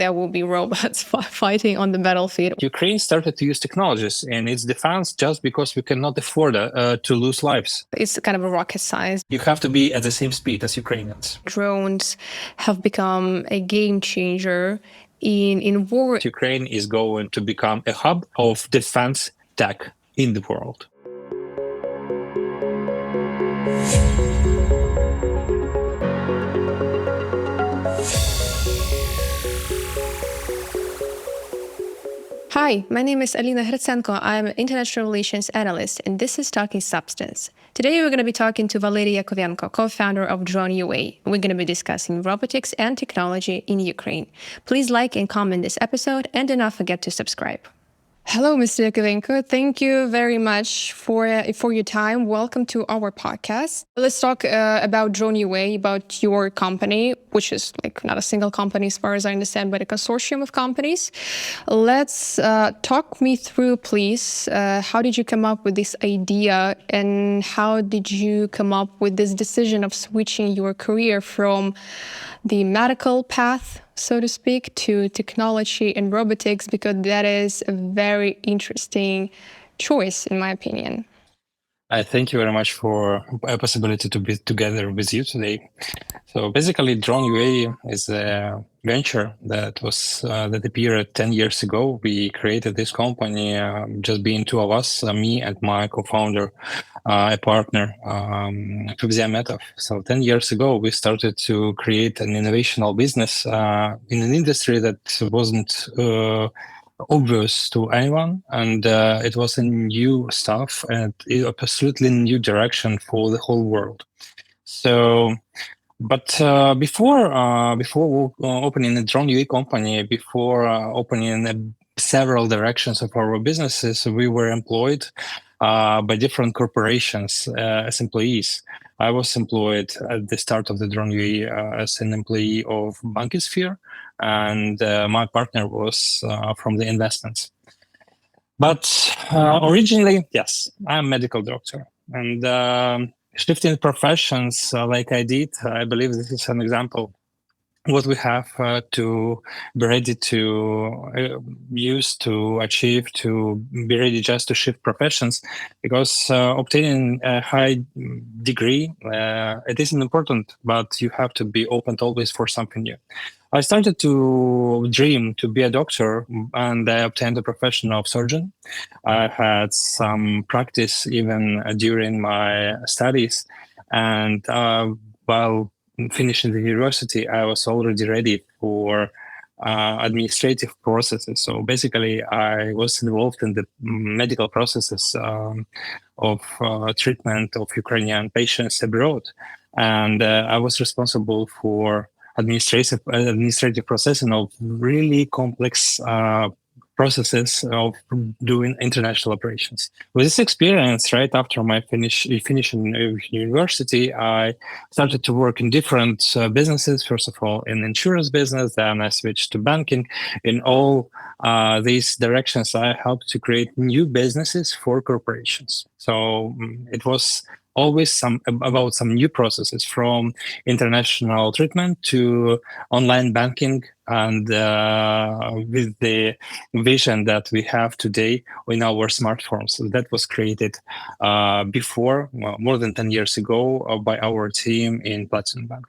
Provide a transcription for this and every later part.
there will be robots fighting on the battlefield. Ukraine started to use technologies in its defense just because we cannot afford to lose lives. It's kind of a rocket science. You have to be at the same speed as Ukrainians. Drones have become a game changer in war. Ukraine is going to become a hub of defense tech in the world. Hi, my name is Alina Hrytsenko. I'm an international relations analyst, and this is Talking Substance. Today, we're going to be talking to Valeriy Yakovenko, co-founder of DroneUA. We're going to be discussing robotics and technology in Ukraine. Please like and comment this episode, and do not forget to subscribe. Hello, Mr. Yakovenko. Thank you very much for your time. Welcome to our podcast. Let's talk about DroneUA, about your company, which is like not a single company as far as I understand, but a consortium of companies. Let's talk me through, please. How did you come up with this idea, and how did you come up with this decision of switching your career from the medical path, so to speak, to technology and robotics, because that is a very interesting choice, in my opinion. I thank you very much for a possibility to be together with you today. So basically, DroneUA is a venture that appeared 10 years ago. We created this company, just being two of us, me and my co-founder, a partner, Frontlines. So 10 years ago, we started to create an innovational business in an industry that wasn't obvious to anyone, and it was a new stuff and absolutely new direction for the whole world. So, but before opening a DroneUA company, before opening several directions of our businesses, we were employed by different corporations as employees. I was employed at the start of the DroneUA as an employee of Bankisphere, and my partner was from the investments. But originally, yes, I'm a medical doctor, and shifting professions like I did, I believe this is an example what we have to be ready to use, to achieve, to be ready just to shift professions, because obtaining a high degree, it isn't important, but you have to be open always for something new. I started to dream to be a doctor, and I obtained the profession of surgeon. I had some practice even during my studies, and while finishing the university, I was already ready for administrative processes. So basically, I was involved in the medical processes of treatment of Ukrainian patients abroad, and I was responsible for administrative processing of really complex processes of doing international operations. With this experience, right after my finishing university, I started to work in different businesses. First of all, in insurance business, then I switched to banking. In all these directions, I helped to create new businesses for corporations. So it was always about some new processes, from international treatment to online banking, and with the vision that we have today in our smartphones. So that was created before, more than 10 years ago, by our team in Platinum Bank.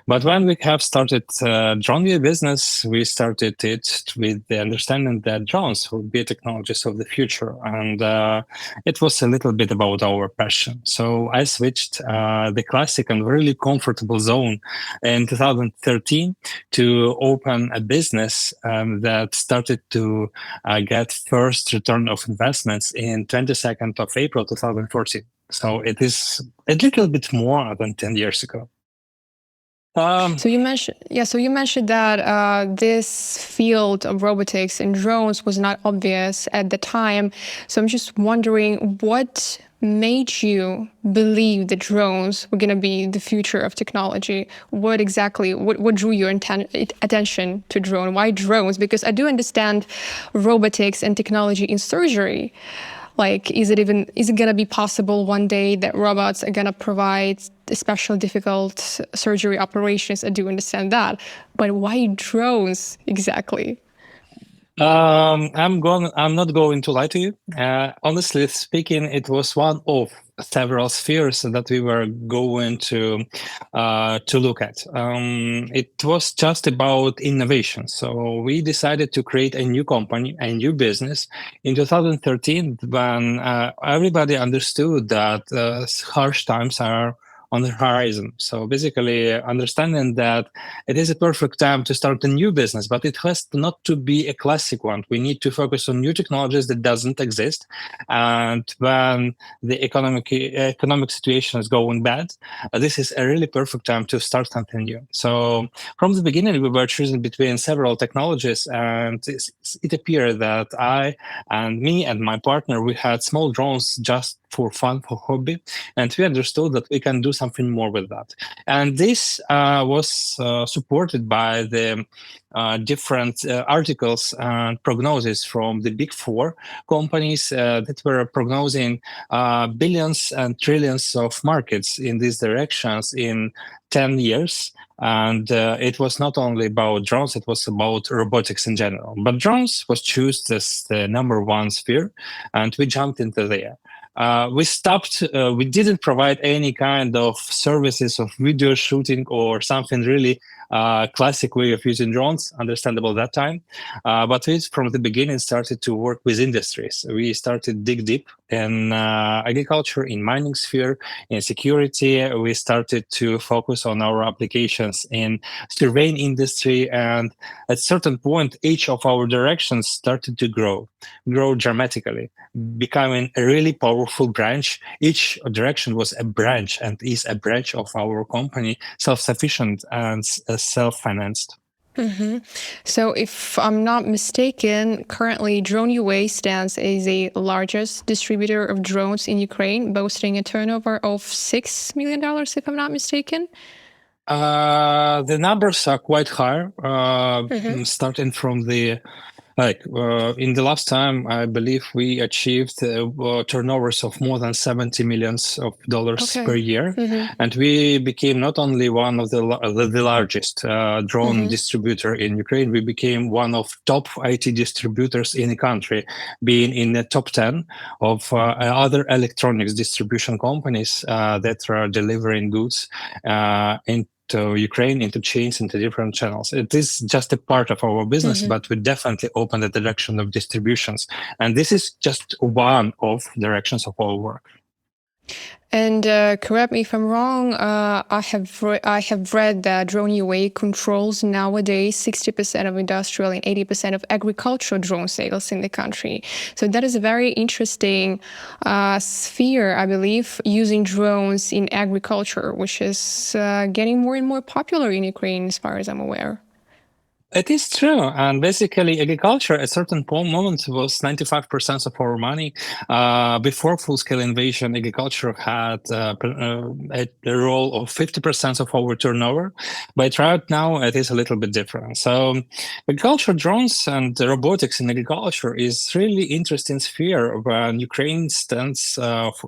But when we have started DroneUA business, we started it with the understanding that drones will be technologies of the future. And it was a little bit about our passion. So I switched the classic and really comfortable zone in 2013 to open a business that started to get first return of investments in 22nd of April 2014. So it is a little bit more than 10 years ago. So you mentioned that this field of robotics and drones was not obvious at the time. So I'm just wondering, what made you believe that drones were going to be the future of technology? What drew your attention to drone? Why drones? Because I do understand robotics and technology in surgery. Like, is it gonna be possible one day that robots are gonna provide especially difficult surgery operations? I do understand that, but why drones exactly? I'm not going to lie to you. Honestly speaking, it was one of several spheres that we were going to look at. It was just about innovation. So we decided to create a new company, a new business in 2013 when everybody understood that harsh times are on the horizon. So basically, understanding that it is a perfect time to start a new business, but it has not to be a classic one. We need to focus on new technologies that doesn't exist. And when the economic situation is going bad, this is a really perfect time to start something new. So from the beginning, we were choosing between several technologies, and it appeared that I and me and my partner, we had small drones just for fun, for hobby, and we understood that we can do something more with that. And this was supported by the different articles and prognosis from the big four companies that were prognosing billions and trillions of markets in these directions in 10 years. And it was not only about drones, it was about robotics in general. But drones was chosen as the number one sphere, and we jumped into there. We didn't provide any kind of services of video shooting or something really classic way of using drones, understandable that time. But we, from the beginning, started to work with industries. We started dig deep in agriculture, in mining sphere, in security. We started to focus on our applications in surveying industry. And at a certain point, each of our directions started to grow dramatically, becoming a really powerful branch. Each direction was a branch and is a branch of our company, self-sufficient and self-financed. Mm-hmm. So if I'm not mistaken, currently DroneUA stands as the largest distributor of drones in Ukraine, boasting a turnover of $6 million, if I'm not mistaken. The numbers are quite high, starting from the in the last time, I believe we achieved turnovers of more than $70 million per year, and we became not only one of the largest drone distributor in Ukraine, we became one of top IT distributors in the country, being in the top 10 of other electronics distribution companies that are delivering goods into Ukraine, into chains, into different channels. It is just a part of our business, but we definitely open the direction of distributions. And this is just one of directions of our work. And correct me if I'm wrong, I have read that DroneUA controls nowadays 60% of industrial and 80% of agricultural drone sales in the country. So that is a very interesting sphere, I believe, using drones in agriculture, which is getting more and more popular in Ukraine, as far as I'm aware. It is true. And basically, agriculture at a certain moment was 95% of our money. Before full-scale invasion, agriculture had a role of 50% of our turnover. But right now, it is a little bit different. So agriculture drones and robotics in agriculture is really interesting sphere when Ukraine stands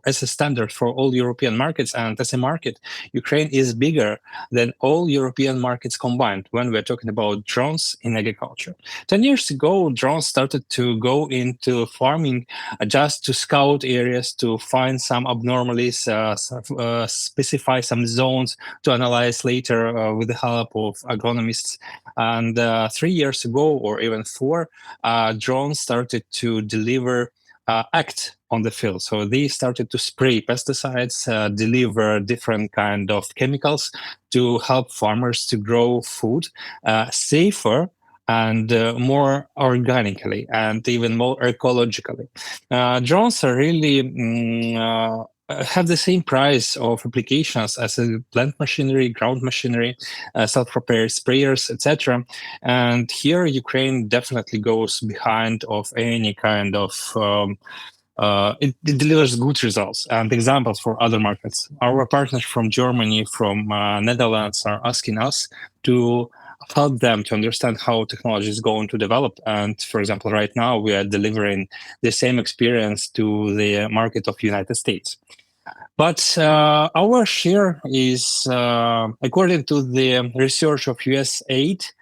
as a standard for all European markets. And as a market, Ukraine is bigger than all European markets combined when we're talking about drones in agriculture. 10 years ago, drones started to go into farming just to scout areas, to find some abnormalities, specify some zones to analyze later with the help of agronomists. And 3 years ago, or even 4, drones started to deliver act on the field. So they started to spray pesticides, deliver different kind of chemicals to help farmers to grow food safer and more organically and even more ecologically. Drones are really have the same price of applications as a plant machinery, ground machinery, self-propelled sprayers, etc. And here, Ukraine definitely goes behind of any kind of it delivers good results and examples for other markets. Our partners from Germany, from Netherlands are asking us to help them to understand how technology is going to develop. And for example, right now we are delivering the same experience to the market of United States. But our share is, according to the research of USAID,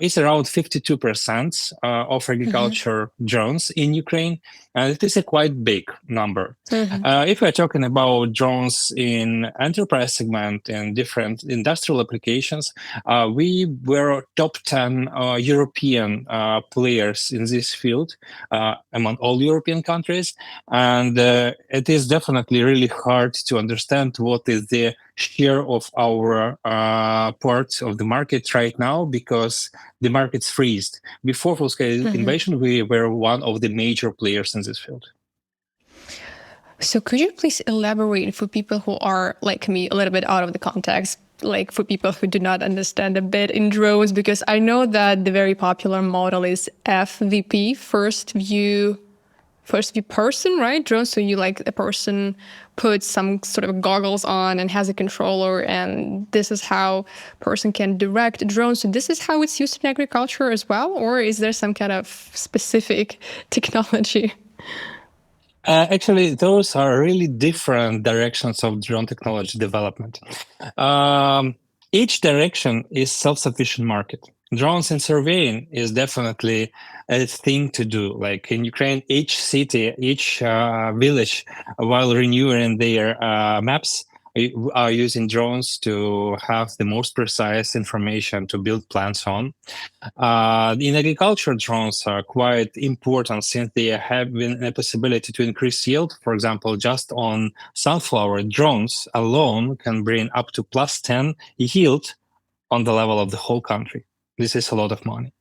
it's around 52% of agriculture drones in Ukraine, and it is a quite big number. If we're talking about drones in enterprise segment and different industrial applications, we were top 10 European players in this field among all European countries, and it is definitely really hard to understand what is the share of our part of the market right now, because the market's freezed. Before full-scale invasion, we were one of the major players in this field. So could you please elaborate for people who are, like me, a little bit out of the context, like for people who do not understand a bit in drones, because I know that the very popular model is FVP, first view person, right? Drone. So you like a person puts some sort of goggles on and has a controller, and this is how person can direct drones. So this is how it's used in agriculture as well, or is there some kind of specific technology? Actually, those are really different directions of drone technology development. Each direction is self-sufficient market. Drones and surveying is definitely a thing to do. Like in Ukraine, each city, each village, while renewing their maps, are using drones to have the most precise information to build plans on. In agriculture, drones are quite important since they have a possibility to increase yield. For example, just on sunflower, drones alone can bring up to +10 yield on the level of the whole country. This is a lot of money.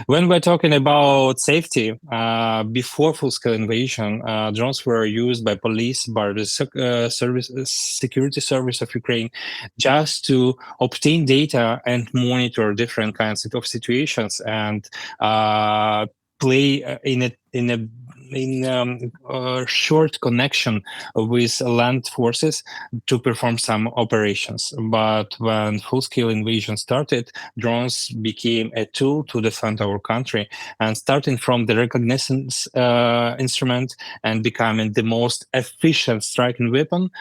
When we're talking about safety, before full-scale invasion, drones were used by police, by the security service of Ukraine, just to obtain data and monitor different kinds of situations and play in a short connection with land forces to perform some operations. But when full-scale invasion started, drones became a tool to defend our country, and starting from the reconnaissance instrument and becoming the most efficient striking weapon,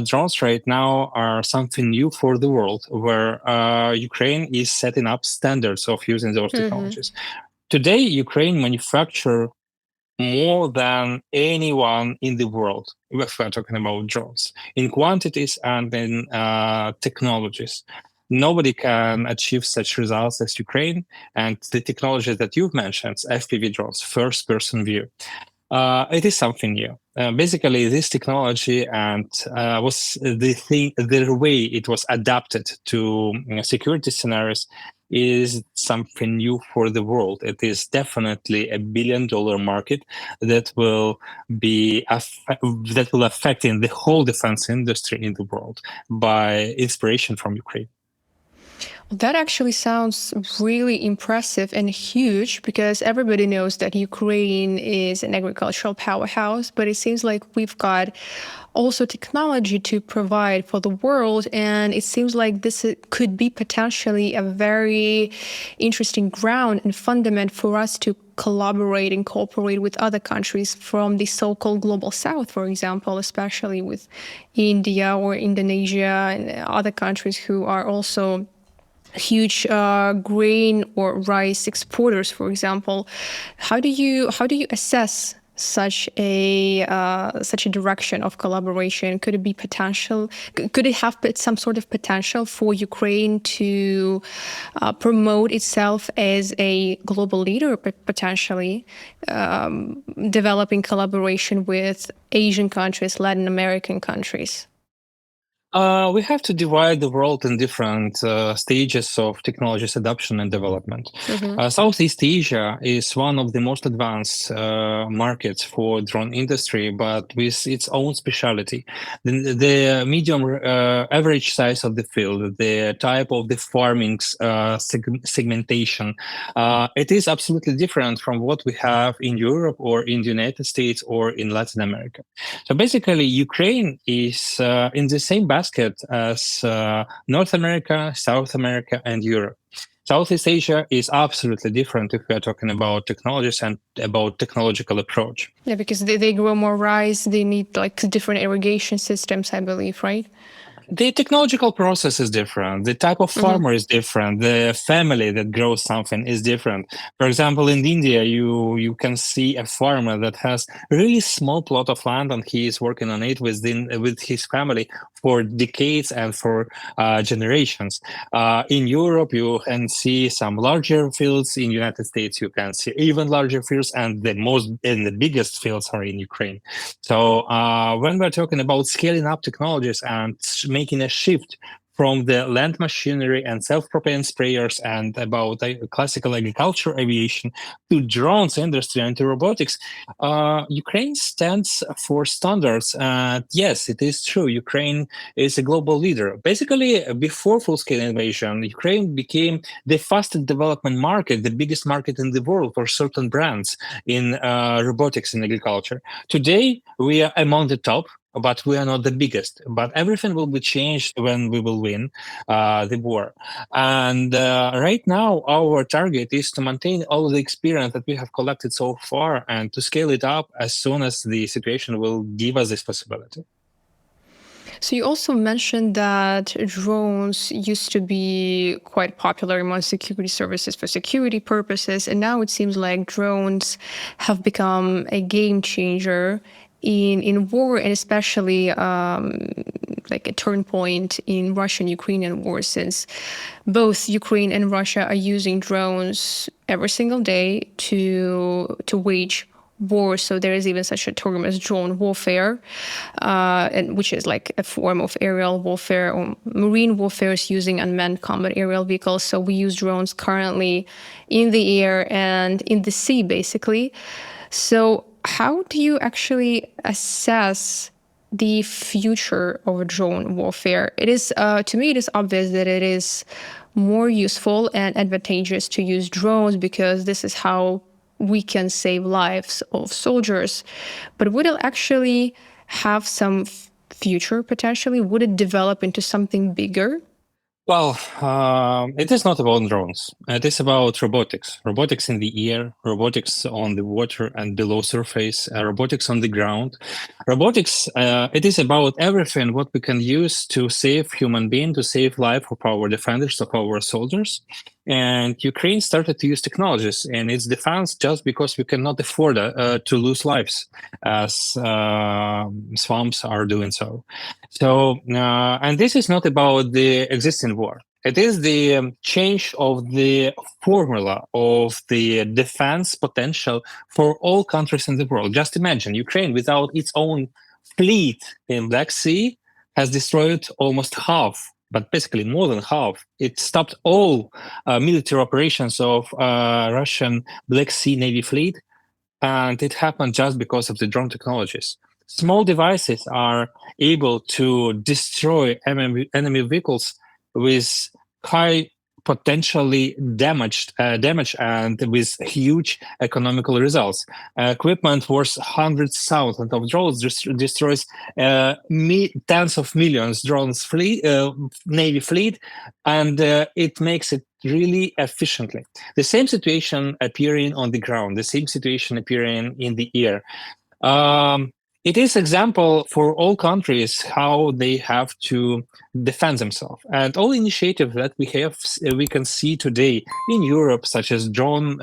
drones right now are something new for the world, where Ukraine is setting up standards of using those technologies. Today, Ukraine manufactures more than anyone in the world, if we're talking about drones, in quantities and in technologies. Nobody can achieve such results as Ukraine, and the technology that you've mentioned, FPV drones, first-person view. It is something new. Basically, this technology and was the way it was adapted to security scenarios is something new for the world. It is definitely a $1 billion market that will be affecting the whole defense industry in the world by inspiration from Ukraine. That actually sounds really impressive and huge, because everybody knows that Ukraine is an agricultural powerhouse, but it seems like we've got also technology to provide for the world, and it seems like this could be potentially a very interesting ground and fundament for us to collaborate and cooperate with other countries from the so-called global south, for example, especially with India or Indonesia and other countries who are also huge grain or rice exporters, for example. How do you assess such a direction of collaboration? Could it be potential? Could it have some sort of potential for Ukraine to promote itself as a global leader, potentially developing collaboration with Asian countries, Latin American countries? We have to divide the world in different stages of technologies adoption and development. Southeast Asia is one of the most advanced markets for drone industry, but with its own specialty. The medium average size of the field, the type of the farming segmentation, it is absolutely different from what we have in Europe or in the United States or in Latin America. So basically, Ukraine is in the same basket as North America, South America, and Europe. Southeast Asia is absolutely different if we are talking about technologies and about technological approach. Yeah, because they grow more rice, they need like different irrigation systems, I believe, right? The technological process is different. The type of farmer is different. The family that grows something is different. For example, in India, you can see a farmer that has a really small plot of land and he is working on it with his family for decades and for generations. In Europe, you can see some larger fields. In United States, you can see even larger fields, and the biggest fields are in Ukraine. So when we're talking about scaling up technologies and making a shift from the land machinery and self-propelling sprayers and about classical agriculture aviation to drones industry and to robotics, Ukraine stands for standards. Yes, it is true. Ukraine is a global leader. Basically, before full-scale invasion, Ukraine became the fastest development market, the biggest market in the world for certain brands in robotics in agriculture. Today, we are among the top, but we are not the biggest. But everything will be changed when we will win the war. And right now, our target is to maintain all the experience that we have collected so far and to scale it up as soon as the situation will give us this possibility. So you also mentioned that drones used to be quite popular among security services for security purposes, and now it seems like drones have become a game changer in war, and especially like a turn point in Russian-Ukrainian war, since both Ukraine and Russia are using drones every single day to wage war. So there is even such a term as drone warfare, and which is like a form of aerial warfare or marine warfare is using unmanned combat aerial vehicles. So we use drones currently in the air and in the sea, basically. So how do you actually assess the future of drone warfare? It is, to me, it is obvious that it is more useful and advantageous to use drones because this is how we can save lives of soldiers. But would it actually have some future potentially? Would it develop into something bigger? Well, it is not about drones. It is about robotics. Robotics in the air, robotics on the water and below surface, robotics on the ground. Robotics, it is about everything what we can use to save human being, to save life of our defenders, of our soldiers. And Ukraine started to use technologies in its defense just because we cannot afford to lose lives as swamps are doing so. So, and this is not about the existing war. It is the change of the formula of the defense potential for all countries in the world. Just imagine Ukraine without its own fleet in Black Sea has destroyed almost half, but basically more than half. It stopped all military operations of Russian Black Sea Navy fleet, and it happened just because of the drone technologies. Small devices are able to destroy enemy vehicles with high potentially damage and with huge economical results. Equipment worth hundreds thousands of drones destroys tens of millions drones Navy fleet, and it makes it really efficiently. The same situation appearing on the ground, the same situation appearing in the air. It is example for all countries how they have to defend themselves, and all initiatives that we can see today in Europe, such as drone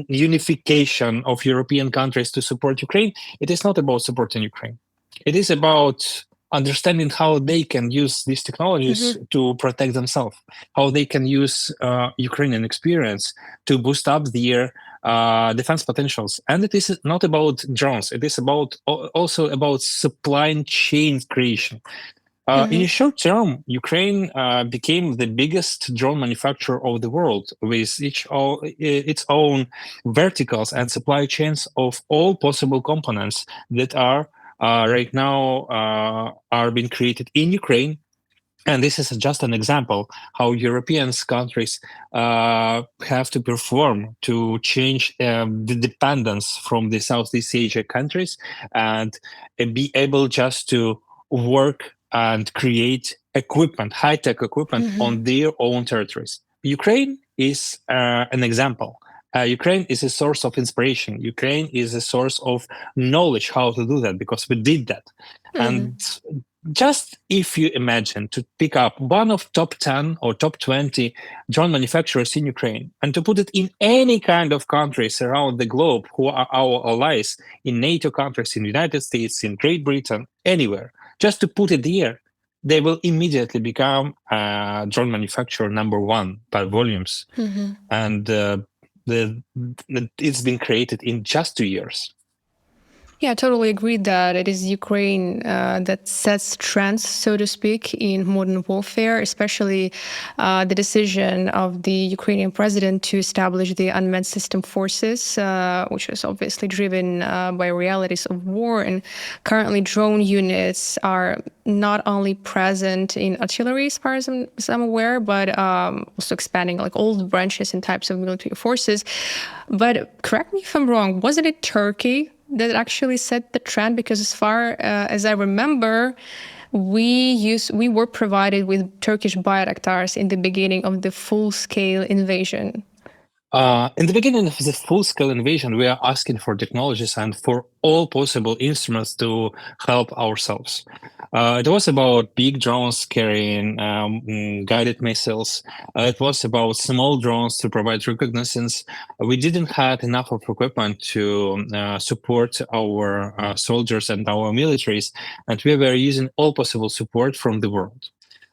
unification of European countries to support Ukraine. It is not about supporting Ukraine. It is about understanding how they can use these technologies to protect themselves, how they can use Ukrainian experience to boost up their defense potentials. And it is not about drones. It is also about supply chain creation. In the short term, Ukraine became the biggest drone manufacturer of the world with its own verticals and supply chains of all possible components that are right now are being created in Ukraine. And this is just an example how European countries have to perform to change the dependence from the Southeast Asia countries and be able just to work and create equipment, high-tech equipment on their own territories. Ukraine is an example. Ukraine is a source of inspiration. Ukraine is a source of knowledge how to do that because we did that. And just if you imagine to pick up one of top 10 or top 20 drone manufacturers in Ukraine and to put it in any kind of countries around the globe who are our allies in NATO countries, in the United States, in Great Britain, anywhere, just to put it there, they will immediately become drone manufacturer number one by volumes. And it's been created in just 2 years. Yeah, I totally agree that it is Ukraine that sets trends, so to speak, in modern warfare, especially the decision of the Ukrainian president to establish the unmanned system forces, which is obviously driven by realities of war. And currently drone units are not only present in artillery, as far as I'm aware, but also expanding like all the branches and types of military forces. But correct me if I'm wrong, wasn't it Turkey that actually set the trend? Because as far as I remember, we were provided with Turkish Bayraktars in the beginning of the full-scale invasion. In the beginning of the full-scale invasion, we are asking for technologies and for all possible instruments to help ourselves. It was about big drones carrying guided missiles. It was about small drones to provide reconnaissance. We didn't have enough of equipment to support our soldiers and our militaries, and we were using all possible support from the world.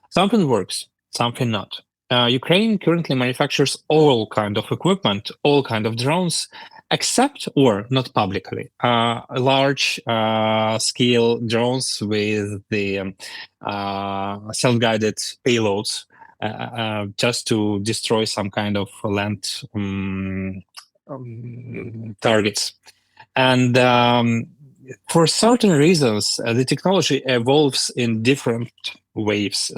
Something works, something not. Ukraine currently manufactures all kind of equipment, all kind of drones, except, or not publicly, large scale drones with the self-guided payloads just to destroy some kind of land targets. And for certain reasons, the technology evolves in different waves.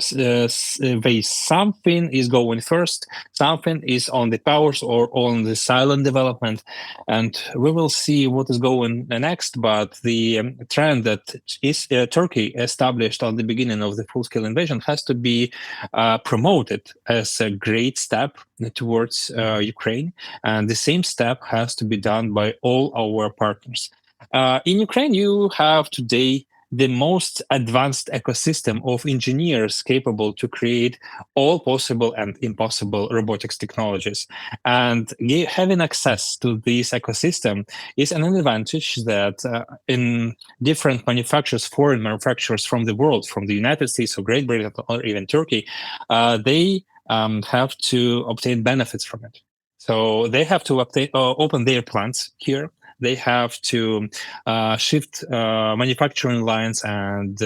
Something is going first, something is on the powers or on the silent development, and we will see what is going next. But the trend that is Turkey established on the beginning of the full-scale invasion has to be promoted as a great step towards Ukraine, and the same step has to be done by all our partners. In Ukraine, you have today the most advanced ecosystem of engineers capable to create all possible and impossible robotics technologies. And having access to this ecosystem is an advantage that in different manufacturers, foreign manufacturers from the world, from the United States or Great Britain or even Turkey, they have to obtain benefits from it. So they have to open their plants here. They have to shift manufacturing lines and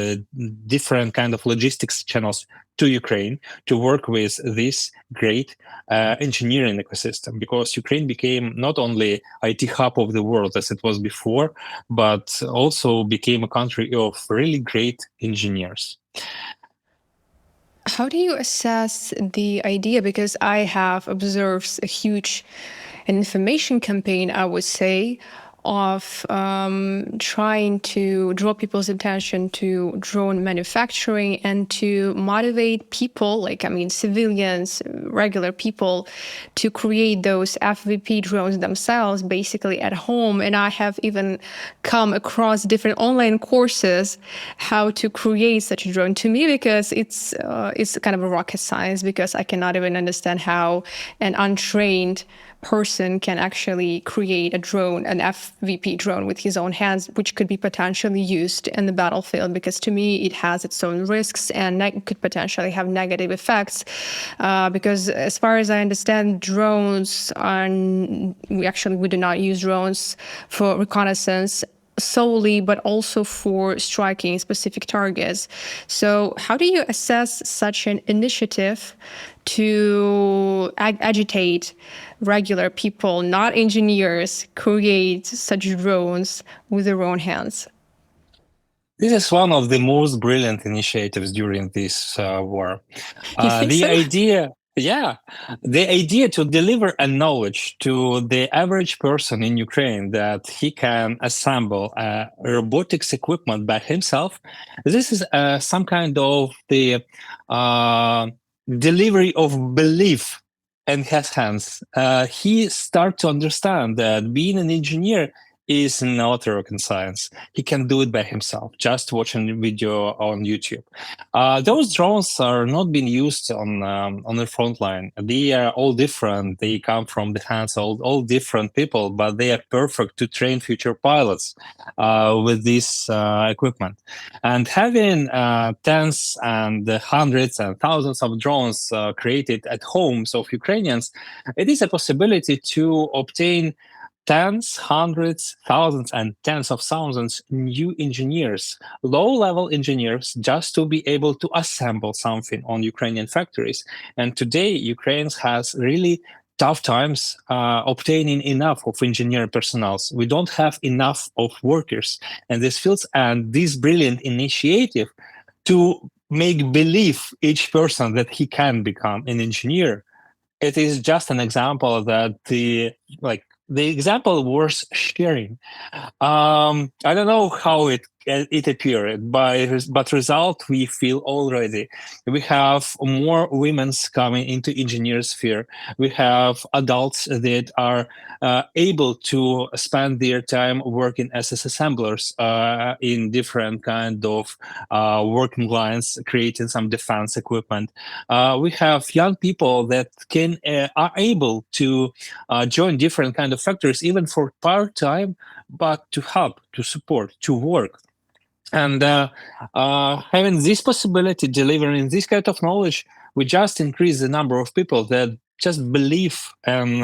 different kind of logistics channels to Ukraine to work with this great engineering ecosystem, because Ukraine became not only IT hub of the world as it was before, but also became a country of really great engineers. How do you assess the idea? Because I have observed a huge information campaign, I would say, of trying to draw people's attention to drone manufacturing and to motivate people, civilians, regular people, to create those FVP drones themselves, basically at home. And I have even come across different online courses how to create such a drone. To me, because it's kind of a rocket science, because I cannot even understand how an untrained person can actually create a drone, an FVP drone with his own hands, which could be potentially used in the battlefield, because to me it has its own risks and could potentially have negative effects. Because as far as I understand, drones we do not use drones for reconnaissance solely, but also for striking specific targets. So how do you assess such an initiative to agitate regular people, not engineers, create such drones with their own hands? This is one of the most brilliant initiatives during this war. You think so? Idea, Yeah, the idea to deliver a knowledge to the average person in Ukraine that he can assemble robotics equipment by himself, this is some kind of the uh, delivery of belief in his hands. He starts to understand that being an engineer is not rocket science. He can do it by himself, just watching a video on YouTube. Those drones are not being used on the front line. They are all different. They come from the hands of all different people, but they are perfect to train future pilots with this equipment. And having tens and hundreds and thousands of drones created at homes of Ukrainians, it is a possibility to obtain tens, hundreds, thousands, and tens of thousands new engineers, low-level engineers, just to be able to assemble something on Ukrainian factories. And today, Ukraine has really tough times obtaining enough of engineer personnel. We don't have enough of workers in these fields, and this brilliant initiative to make believe each person that he can become an engineer, it is just an example that the example worth sharing. I don't know how it appeared, but result we feel already. We have more women coming into engineer sphere. We have adults that are able to spend their time working as assemblers in different kind of working lines, creating some defense equipment. We have young people that are able to join different kind of factories, even for part time, but to help, to support, to work. And having this possibility, delivering this kind of knowledge, we just increase the number of people that just believe in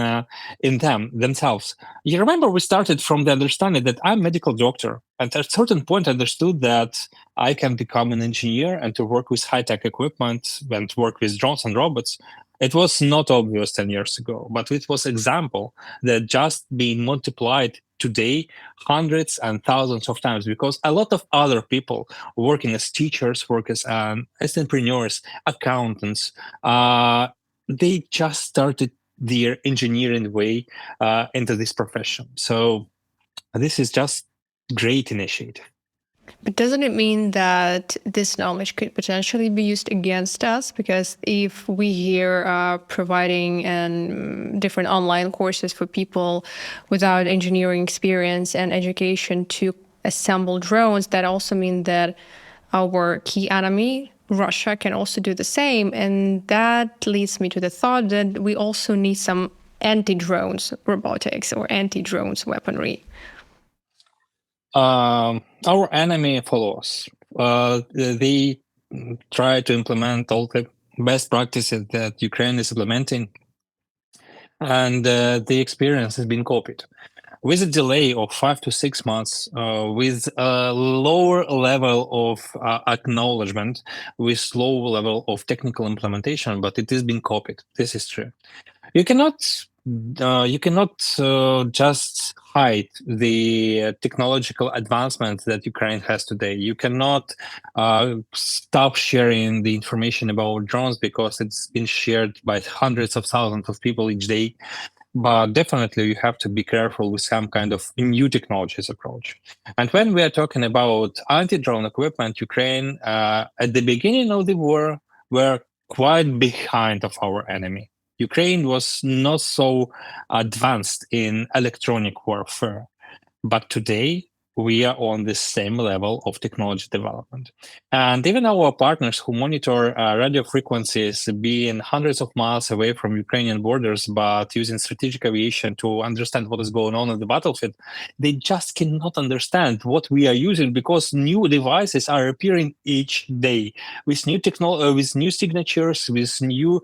themselves. You remember we started from the understanding that I'm a medical doctor, and at a certain point understood that I can become an engineer and to work with high-tech equipment and work with drones and robots. It was not obvious 10 years ago, but it was example that just being multiplied today hundreds and thousands of times, because a lot of other people working as teachers, work as entrepreneurs, accountants, they just started their engineering way into this profession. So this is just great initiative. But doesn't it mean that this knowledge could potentially be used against us? Because if we here are providing different online courses for people without engineering experience and education to assemble drones, that also means that our key enemy, Russia, can also do the same. And that leads me to the thought that we also need some anti-drones robotics or anti-drones weaponry. Our enemy follows. They try to implement all the best practices that Ukraine is implementing, and the experience has been copied. With a delay of 5 to 6 months, with a lower level of acknowledgement, with low level of technical implementation, but it is being copied. This is true. You cannot just hide the technological advancements that Ukraine has today. You cannot stop sharing the information about drones because it's been shared by hundreds of thousands of people each day. But definitely you have to be careful with some kind of new technologies approach. And when we are talking about anti-drone equipment, Ukraine at the beginning of the war were quite behind of our enemy. Ukraine was not so advanced in electronic warfare, but today we are on the same level of technology development. And even our partners who monitor radio frequencies being hundreds of miles away from Ukrainian borders, but using strategic aviation to understand what is going on in the battlefield, they just cannot understand what we are using because new devices are appearing each day with new technology, with new signatures, with new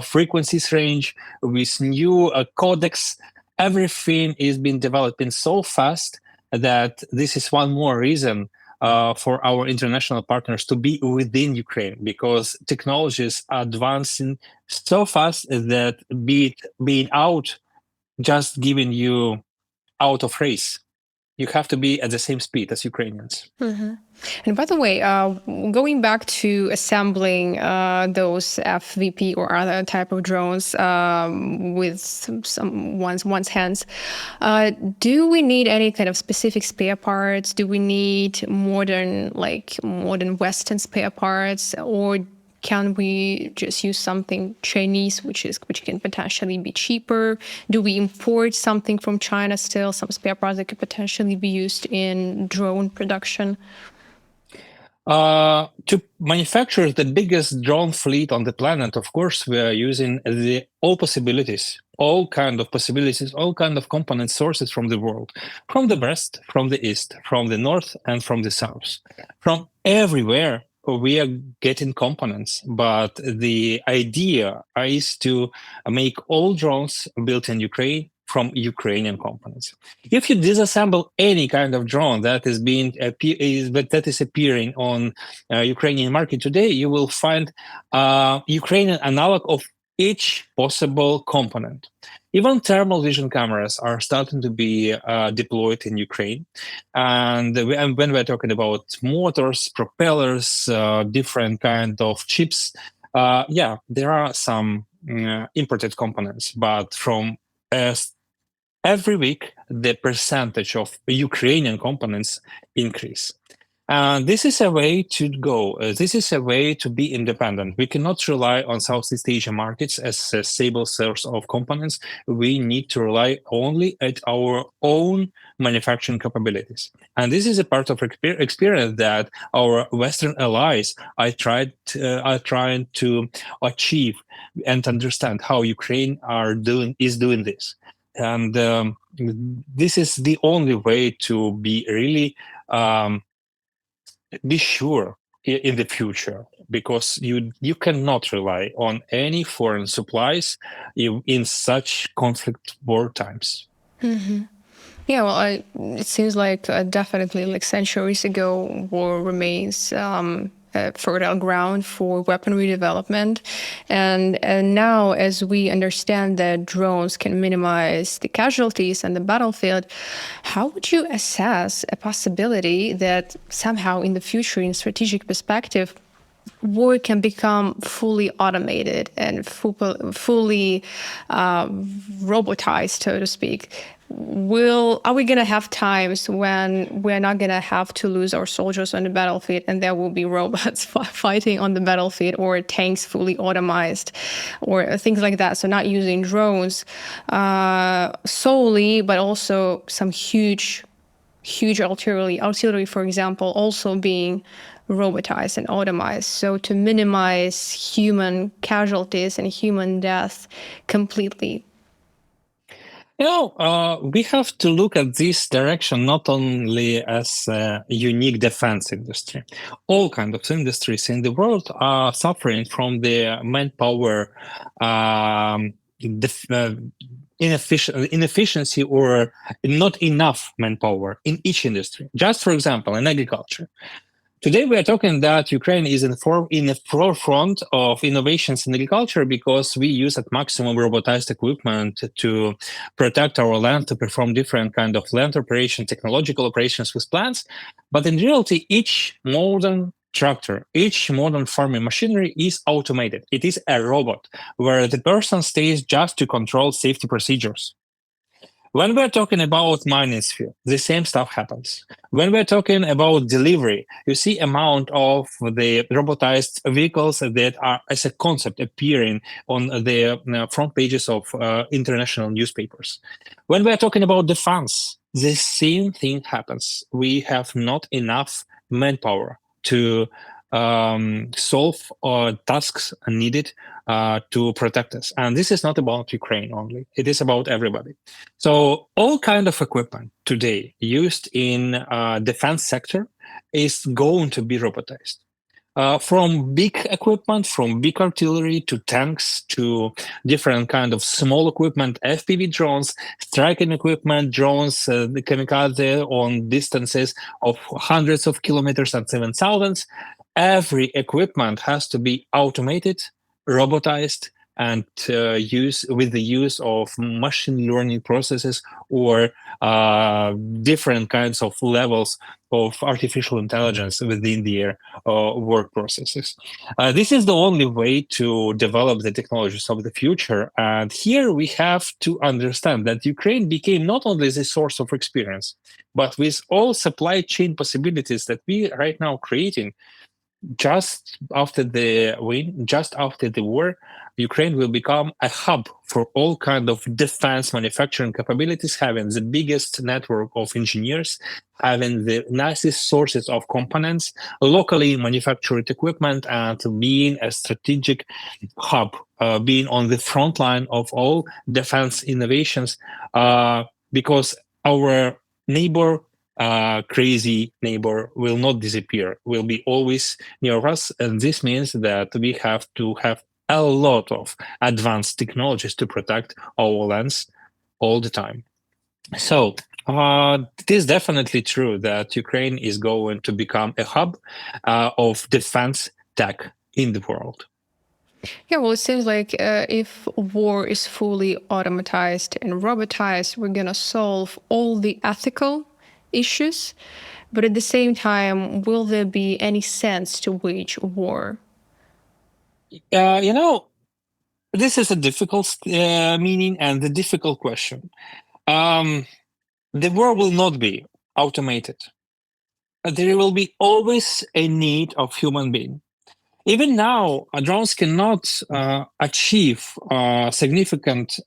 frequencies range, with new codecs. Everything is being developing so fast that this is one more reason for our international partners to be within Ukraine, because technologies are advancing so fast that being out just giving you out of race. You have to be at the same speed as Ukrainians. Mm-hmm. And by the way, going back to assembling those FVP or other type of drones with some one's hands, do we need any kind of specific spare parts? Do we need modern Western spare parts, or can we just use something Chinese, which can potentially be cheaper? Do we import something from China still, some spare parts that could potentially be used in drone production? To manufacture the biggest drone fleet on the planet, of course, we are using all possibilities, all kind of possibilities, all kind of component sources from the world, from the west, from the east, from the north, and from the south. From everywhere, we are getting components, but the idea is to make all drones built in Ukraine from Ukrainian components. If you disassemble any kind of drone that is appearing on Ukrainian market today, you will find Ukrainian analog of each possible component. Even thermal vision cameras are starting to be deployed in Ukraine. And when we're talking about motors, propellers, different kind of chips, there are some imported components, but from every week, the percentage of Ukrainian components increase. This is a way to go. This is a way to be independent. We cannot rely on Southeast Asian markets as a stable source of components. We need to rely only at our own manufacturing capabilities. And this is a part of experience that our Western allies are trying to achieve and understand how Ukraine is doing this. And this is the only way to be really be sure in the future, because you cannot rely on any foreign supplies in such conflict war times. Mm-hmm. Yeah, well, it seems like definitely like centuries ago, war remains fertile ground for weaponry development. And now, as we understand that drones can minimize the casualties on the battlefield, how would you assess a possibility that somehow in the future, in strategic perspective, war can become fully automated and fully robotized, so to speak? Are we going to have times when we're not going to have to lose our soldiers on the battlefield and there will be robots fighting on the battlefield, or tanks fully automized, or things like that? So not using drones solely, but also some huge artillery, for example, also being robotized and automized, so to minimize human casualties and human death completely. We have to look at this direction not only as a unique defense industry. All kinds of industries in the world are suffering from the manpower inefficiency or not enough manpower in each industry. Just for example, in agriculture. Today, we are talking that Ukraine is in the forefront of innovations in agriculture because we use at maximum robotized equipment to protect our land, to perform different kind of land operation, technological operations with plants. But in reality, each modern tractor, each modern farming machinery is automated. It is a robot where the person stays just to control safety procedures. When we're talking about mining sphere, the same stuff happens. When we're talking about delivery, you see amount of the robotized vehicles that are as a concept appearing on the front pages of international newspapers. When we're talking about defense, the same thing happens. We have not enough manpower to solve tasks needed to protect us. And this is not about Ukraine only. It is about everybody. So all kind of equipment today used in defense sector is going to be robotized. From big equipment, from big artillery to tanks to different kind of small equipment, FPV drones, striking equipment, drones, the kamikaze on distances of hundreds of kilometers and even thousands. Every equipment has to be automated, robotized, and with the use of machine learning processes or different kinds of levels of artificial intelligence within their work processes. This is the only way to develop the technologies of the future. And here we have to understand that Ukraine became not only the source of experience, but with all supply chain possibilities that we right now creating, just after the war, Ukraine will become a hub for all kind of defense manufacturing capabilities, having the biggest network of engineers, having the nicest sources of components, locally manufactured equipment, and being a strategic hub, being on the front line of all defense innovations, because our neighbor, crazy neighbor, will not disappear, will be always near us. And this means that we have to have a lot of advanced technologies to protect our lands all the time. So it is definitely true that Ukraine is going to become a hub of defense tech in the world. Yeah, well, it seems like if war is fully automatized and robotized, we're going to solve all the ethical issues. But at the same time, will there be any sense to wage war? This is a difficult meaning and a difficult question. The war will not be automated. There will be always a need of human being. Even now, drones cannot achieve significant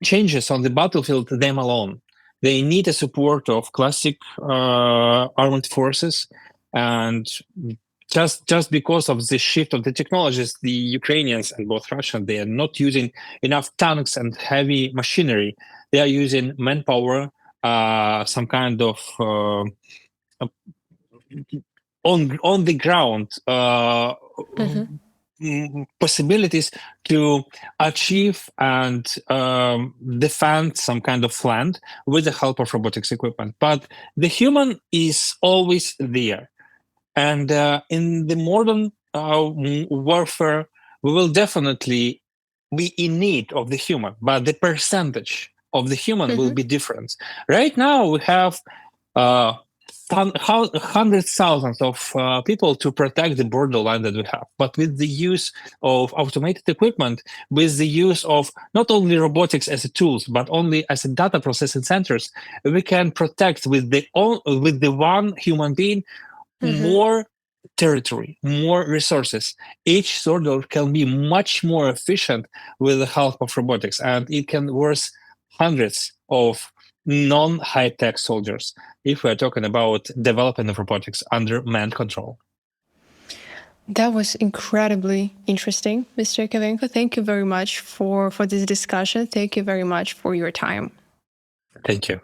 changes on the battlefield them alone. They need the support of classic armed forces, and just because of the shift of the technologies, the Ukrainians and both Russian, they are not using enough tanks and heavy machinery. They are using manpower, some kind of on the ground possibilities to achieve and defend some kind of land with the help of robotics equipment. But the human is always there. And in the modern warfare, we will definitely be in need of the human, but the percentage of the human will be different. Right now, we have hundreds, thousands of people to protect the borderline that we have. But with the use of automated equipment, with the use of not only robotics as a tools, but only as a data processing centers, we can protect with the one human being more territory, more resources. Each soldier can be much more efficient with the help of robotics, and it can work hundreds of non-high-tech soldiers if we're talking about development of robotics under manned control. That was incredibly interesting, Mr. Yakovenko. Thank you very much for this discussion. Thank you very much for your time. Thank you.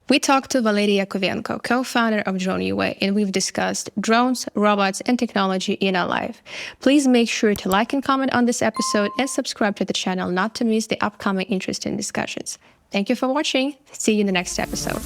We talked to Valeriy Yakovenko, co-founder of DroneUA, and we've discussed drones, robots, and technology in our life. Please make sure to like and comment on this episode and subscribe to the channel not to miss the upcoming interesting discussions. Thank you for watching. See you in the next episode.